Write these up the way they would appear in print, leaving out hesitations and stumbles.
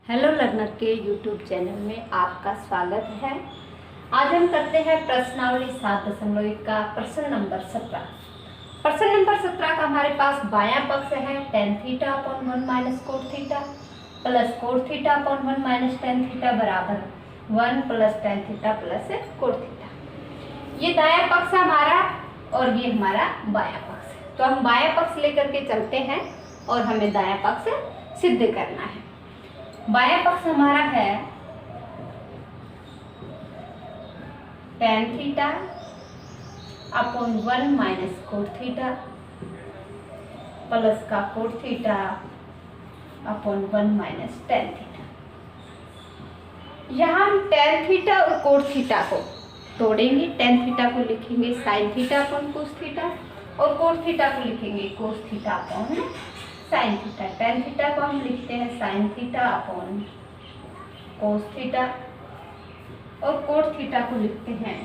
Hello learner के YouTube channel में आपका स्वागत है। आज हम करते हैं प्रश्नावली 7.1 का प्रश्न नंबर 17। प्रश्न नंबर 17 का हमारे पास बायां पक्ष है tan theta upon 1 minus cot theta plus coat theta upon 1 minus tan theta बराबर 1 plus tan theta plus cot theta. ये दायां पक्ष हमारा और ये हमारा बायां पक्ष। तो हम बायां पक्ष लेकर के चलते हैं और हमें दायां पक्ष सिद्ध करना है। बायां पक्ष हमारा है tan theta upon 1 minus cot theta plus का cot theta upon 1 minus tan theta. यहाँ हम tan थीटा और कोट थीटा को तोड़ेंगे। tan थीटा को लिखेंगे sin theta upon cos theta और कोट थीटा को लिखेंगे cos theta upon sine theta. tan theta को हम लिखते हैं sine theta upon cos theta और कोट थीटा को लिखते हैं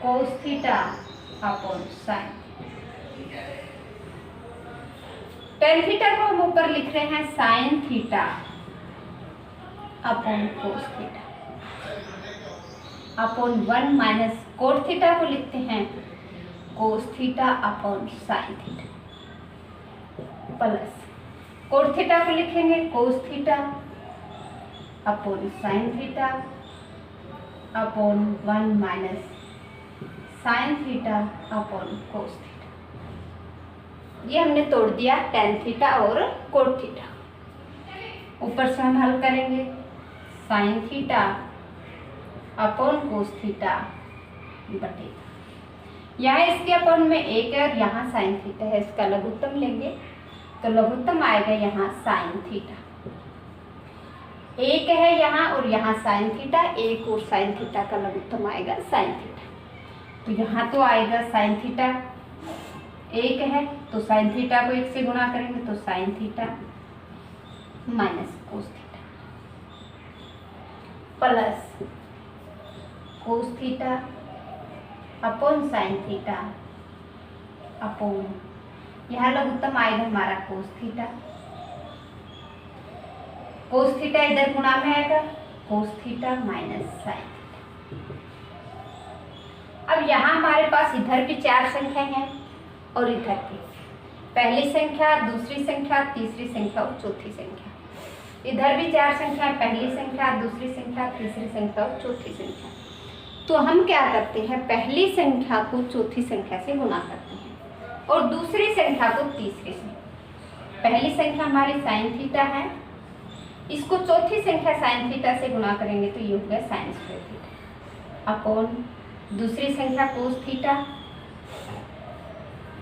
cos theta upon sine. tan theta को हम ऊपर लिख रहे हैं sine theta upon cos theta upon 1 minus cot theta को लिखते हैं cos theta upon sine theta plus coat theta को लिखेंगे cos theta upon sine theta upon 1 minus sign theta upon cos theta. ये हमने तोड़ दिया tan थीटा और कोट थीटा। ऊपर से हम हल करेंगे sign theta upon cos theta बटे यहाँ इसके अपॉन में एक है और यहाँ साइन थीटा है। इसका लघुत्तम लेंगे तो लघुत्तम आएगा यहाँ साइन थीटा। एक है यहाँ और यहाँ साइन थीटा, एक और साइन थीटा का लघुत्तम आएगा साइन थीटा। तो यहाँ तो आएगा साइन थीटा एक है तो साइन थीटा को एक से गुणा करेंगे तो sign theta minus cos theta plus कोस theta upon sine theta upon यहाँ लघुत्तम आएगा हमारा कोस थीटा। कोस थीटा इधर गुणा में आएगा कोस थीटा माइनस साइन थीटा। अब यहाँ हमारे पास इधर भी 4 संख्या हैं और इधर भी पहली संख्या, दूसरी संख्या, तीसरी संख्या और चौथी संख्या। इधर भी 4 संख्या, पहली संख्या, दूसरी संख्या, तीसरी संख्या और चौथी संख्या। तो हम क्या करते हैं, पहली संख्या को चौथी संख्या से गुणा करते हैं और दूसरी संख्या को तीसरी से। पहली संख्या हमारी साइन थीटा है, इसको चौथी संख्या साइन थीटा से गुणा करेंगे तो ये हो गया साइन स्क्वायर थीटा अपॉन दूसरी संख्या cos theta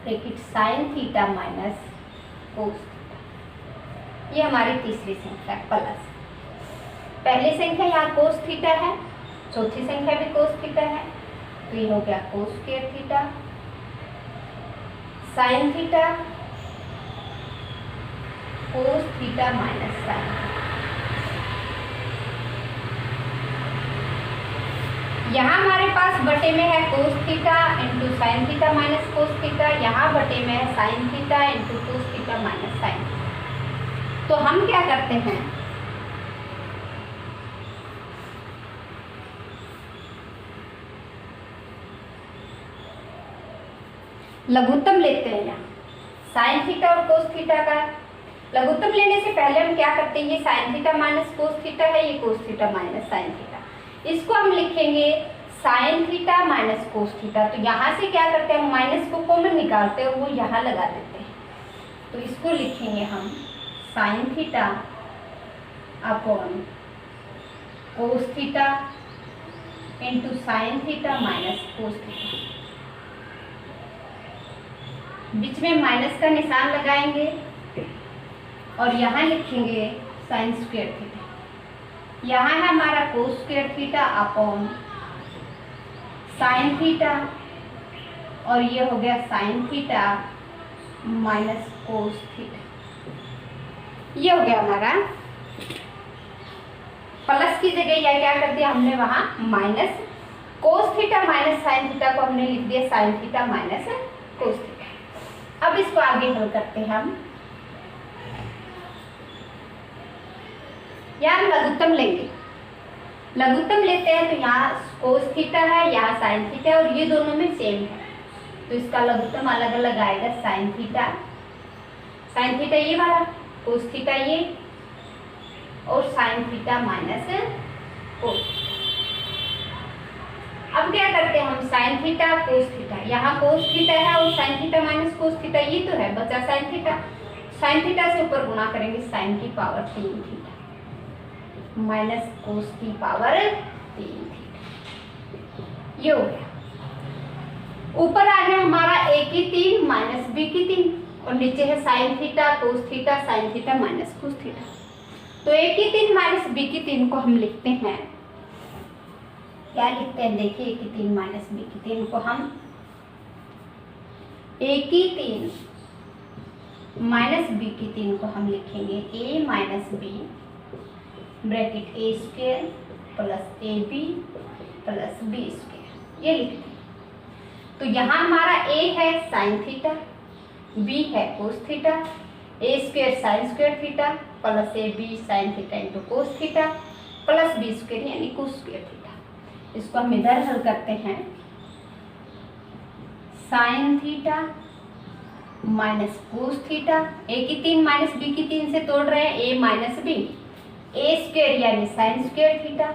bracket sign theta minus cos theta. ये हमारी तीसरी संख्या प्लस पहली संख्या यहाँ कोस थीटा है, चौथी संख्या भी कोस थीटा है तो ये हो गया cos square theta sine theta cos theta minus sine. यहाँ हमारे पास बटे में है cos theta into sine theta minus cos theta, यहाँ बटे में है sine theta into cos theta minus sine. तो हम क्या करते हैं, लघुत्तम लेते हैं। यहाँ साइन थीटा और कोस थीटा का लघुत्तम लेने से पहले हम क्या करते हैं, ये sign theta minus cos theta है, ये कोस थीटा माइनस साइन थीटा। इसको हम लिखेंगे sign theta minus cos theta. तो यहाँ से क्या करते हैं, हम माइनस को कॉमन निकालते हैं और वो यहाँ लगा देते हैं। तो इसको लिखेंगे हम sine theta upon cos theta into sine theta minus cos theta. बीच में माइनस का निशान लगाएंगे और यहाँ लिखेंगे साइन स्क्वायर थीटा। यहाँ है हमारा कोस square theta upon sine theta और ये हो गया sign theta minus cos theta. ये हो गया हमारा प्लस की जगह या क्या कर दिया हमने वहाँ minus cos theta minus sine theta को हमने लिख दिया sign theta minus cos theta. अब इसको आगे हल करते हैं हम। यहाँ हम लघुत्तम लेंगे, लघुत्तम लेते हैं तो यहाँ कोस थीटा है, यहाँ साइन थीटा है और ये दोनों में सेम है, तो इसका लघुत्तम अलग अलग आएगा। साइन थीटा ये वाला, कोस थीटा ये, और साइन थीटा माइनस कोस। अब क्या करते हैं हम, साइन थीटा कोस थीटा, यहाँ कोस थीटा है और sine theta minus cos theta ये तो है, बचा साइन थीटा। साइन थीटा से ऊपर गुणा करेंगे साइन की पावर 3 थीटा माइनस कोस की पावर 3 थीटा, ये हो गया। ऊपर आ गया हमारा a की 3 माइनस b की 3 और नीचे है sine theta cos theta sine theta minus cos theta. तो a की 3 माइनस b की 3 को हम लिखते हैं, क्या लिखते हैं देखिए, a की 3 माइनस b की 3 को हम a की 3 माइनस b की 3 को हम लिखेंगे a minus b bracket a square plus ab plus b square, ये लिखते हैं। तो यहाँ हमारा a है साइन थीटा, b है cos theta, a square sine square theta plus ab sign theta into cos theta plus b square यानी कोस square theta. इसको हम इधर हल करते हैं, sine theta minus cos theta, a की 3 माइनस b की 3 से तोड़ रहे हैं a minus b, a square यानी sine square theta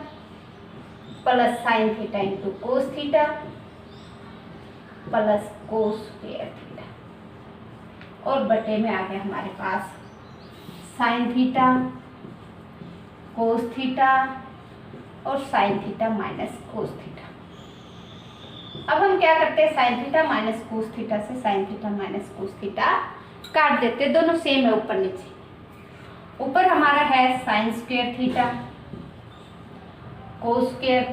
plus sine theta into cos theta plus cos square theta और बटे में आ गया हमारे पास साइन थीटा कोस थीटा और sine theta minus cos theta. अब हम क्या करते हैं, sine theta minus cos theta से sine theta minus cos theta काट देते हैं, दोनों सेम है ऊपर नीचे। ऊपर हमारा है sine square theta cos square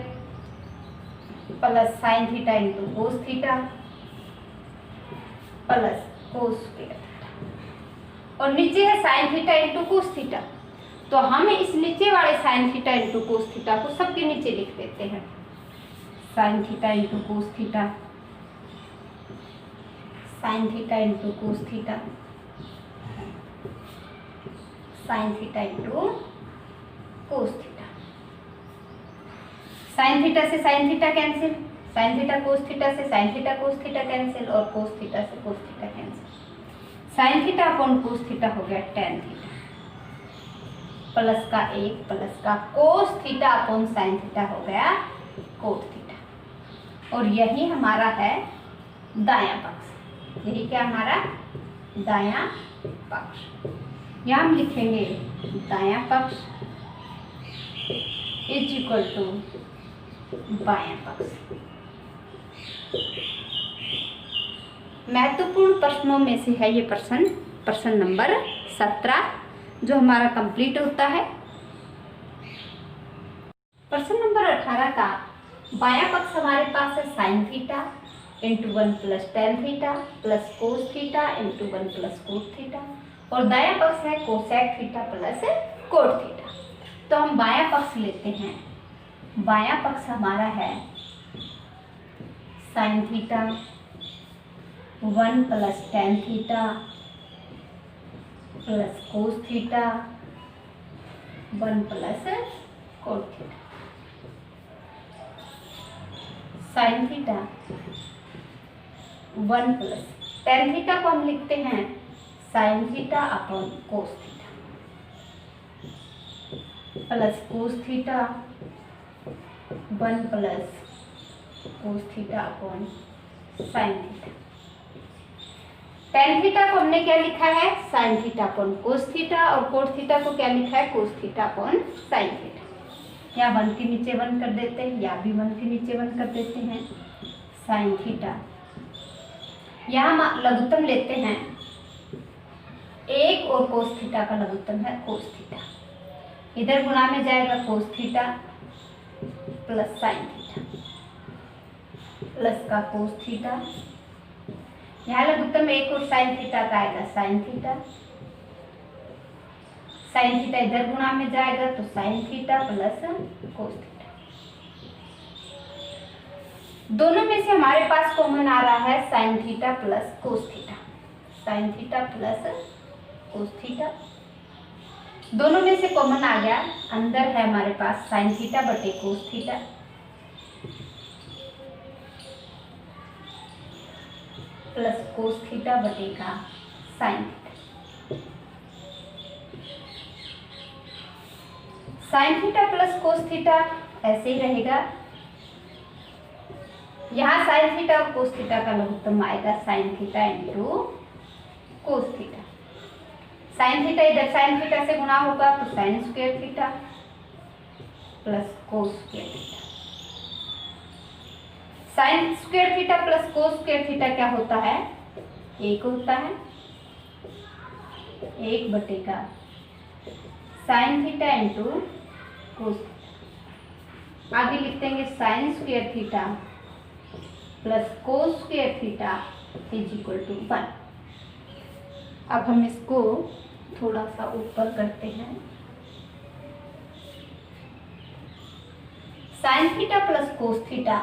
plus sine theta into cos theta plus cos square theta और नीचे है sine theta into cos theta. तो हम इस नीचे वाले sine theta into cos theta को सबके नीचे लिख देते हैं, sine theta into cos theta, sine theta into cos theta, sine theta into cos theta. Sine theta से sine theta cancel, sine theta cos theta से sine theta cos theta cancel और कोस theta से cos theta cancel. Sine theta upon cos theta हो गया tan theta plus का 1 plus का कोस theta upon sine theta हो गया कोस थीटा और यही हमारा है दायां पक्ष। यही क्या हमारा दायां पक्ष। यहाँ हम लिखेंगे दायां पक्ष इज इक्वल टू बायां पक्ष। महत्वपूर्ण प्रश्नों में से है ये प्रश्न नंबर 17 जो हमारा कंप्लीट होता है। प्रश्न नंबर 18 का बायां पक्ष हमारे पास है sine theta into 1 plus tan theta plus कोस theta into 1 plus cos theta और दायां पक्ष है cosec theta plus cot theta. तो हम बायां पक्ष लेते हैं, बायां पक्ष हमारा है sine theta 1 plus tan theta plus cos theta 1 plus cot theta. Sine theta 1 plus tan theta को हम लिखते हैं sine theta upon cos theta plus cos theta 1 plus cos theta upon sine theta. Tan theta को हमने क्या लिखा है sine theta upon cos theta और कोट थीटा को क्या लिखा है cos theta upon sine theta. यहाँ 1 के नीचे 1 कर देते हैं, या भी 1 के नीचे 1 कर देते हैं। साइन थीटा यहाँ हम लघुत्तम लेते हैं, 1 और कोस थीटा का लघुत्तम है कोस थीटा, इधर गुणा में जाएगा कोस theta plus sine theta plus का कोस थीटा। यहाँ लघुत्तम 1 और साइन थीटा का आएगा साइन थीटा, साइन थीटा इधर गुणा में जाएगा तो sine theta plus cos theta. दोनों में से हमारे पास कॉमन आ रहा है साइन थीटा प्लस कोस theta, sine theta plus cos theta. दोनों में से कॉमन आ गया, अंदर है हमारे पास साइन थीटा बटे कोस थीटा प्लस कोस थीटा बटे का sine theta. Sine theta plus cos theta ऐसे ही रहेगा। यहाँ साइन थीटा और कोस थीटा का लघुत्तम आएगा sine theta into cos theta. Sine theta इधर साइन थीटा से गुणा होगा तो sine square theta plus cos square theta. Sine square theta plus cos square theta क्या होता है? एक होता है, एक बटे का sine theta into cos theta. आगे लिख देंगे sine square theta plus cos square theta is equal to 1। अब हम इसको थोड़ा सा ऊपर करते हैं। साइन थीटा प्लस कोस थीटा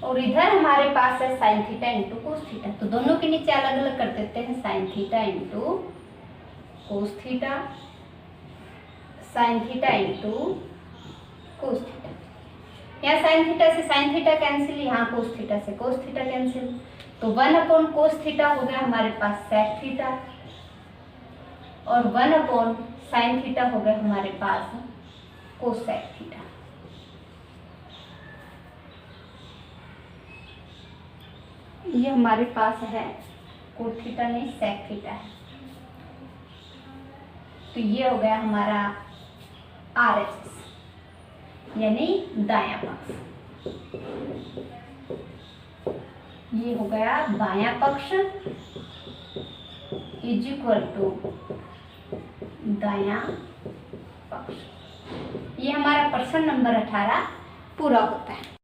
और इधर हमारे पास है sine theta into cos theta, तो दोनों के नीचे अलग अलग कर देते हैं। Sine theta into cos theta, sine theta into cos theta. यहाँ साइन थीटा से साइन थीटा कैंसिल, यहाँ कोस थीटा से कोस थीटा कैंसिल, तो 1 अपॉन कोस थीटा हो गया हमारे पास सेक थीटा और 1 अपॉन साइन थीटा हो गया हमारे पास कोसेक थीटा। ये हमारे पास है कोस थीटा नहीं सेक थीटा है, तो ये हो गया हमारा RHS यानी दायां पक्ष। ये हो गया बायां पक्ष इज इक्वल टू दायां पक्ष। ये हमारा प्रश्न नंबर 18 पूरा होता है।